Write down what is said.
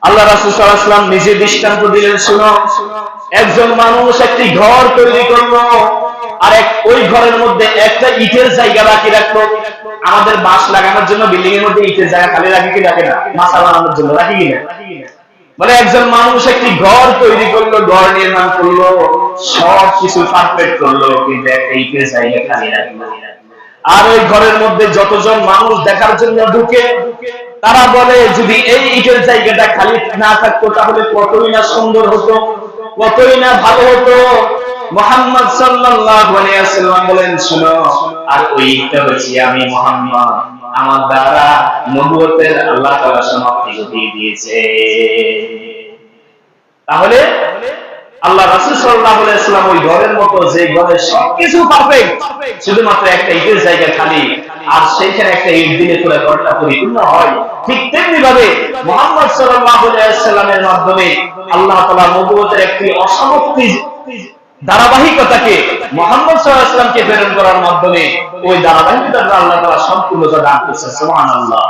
আল্লাহ রাসূল সাল্লাল্লাহু আলাইহি ওয়াসাল্লাম নিজে দৃষ্টান্ত দিলেন, শুনো, একজন মানুষ একটি ঘর তৈরি করলো, আর ওই ঘরের মধ্যে একটা ইটের জায়গা বাকি রাখলো। আমাদের বাঁশ লাগানোর জন্য বিল্ডিং এর মধ্যে ইটের জায়গা খালি রাখি কি রাখে না? মাচা বানানোর জন্য রাখি কিনা? মানে একজন মানুষ একটি ঘর তৈরি করলো, ঘর নির্মাণ করলো, সব কিছু পারফেক্ট করলো, কিন্তু একটা ইটের জায়গা খালি রাখলো। আর ওই ঘরের মধ্যে যতজন মানুষ দেখার জন্য ঢুকে, তারা বলে যদি এই ইটের জায়গাটা খালি না থাকতো তাহলে কতই না সুন্দর হতো, কতই না ভালো হতো। মুহাম্মদ সাল্লাল্লাহু আলাইহি ওয়াসাল্লাম বলেন, শুনো, আর ওই ইটটা হচ্ছে আমি মুহাম্মদ, আমার দ্বারা নবুয়তের আল্লাহ তাআলা সমাপ্তি ঘটিয়ে দিয়েছে। তাহলে আল্লাহ রাসূল সাল্লাল্লাহু আলাইহি ওয়াসাল্লাম ওই ঘরের মতো, যে ঘরে সবকিছু পারফেক্ট, শুধুমাত্র একটা ইটের জায়গা খালি, আর সেইখানে একটা ইট দিলে পুরো ঘরটা পরিপূর্ণ হয়, ঠিক তেমনি ভাবে মুহাম্মদ সাল্লাল্লাহু আলাইহি ওয়াসাল্লামের মাধ্যমে আল্লাহ তাআলা নবুয়তের একটি অসমাপ্তি ধারাবাহিকতাকে মুহাম্মদ সাল্লাল্লাহু আলাইহি ওয়াসাল্লামকে প্রেরণ করার মাধ্যমে ওই ধারাবাহিকতা আল্লাহ তাআলা সম্পূর্ণতা দান করেছেন। সুবহানাল্লাহ।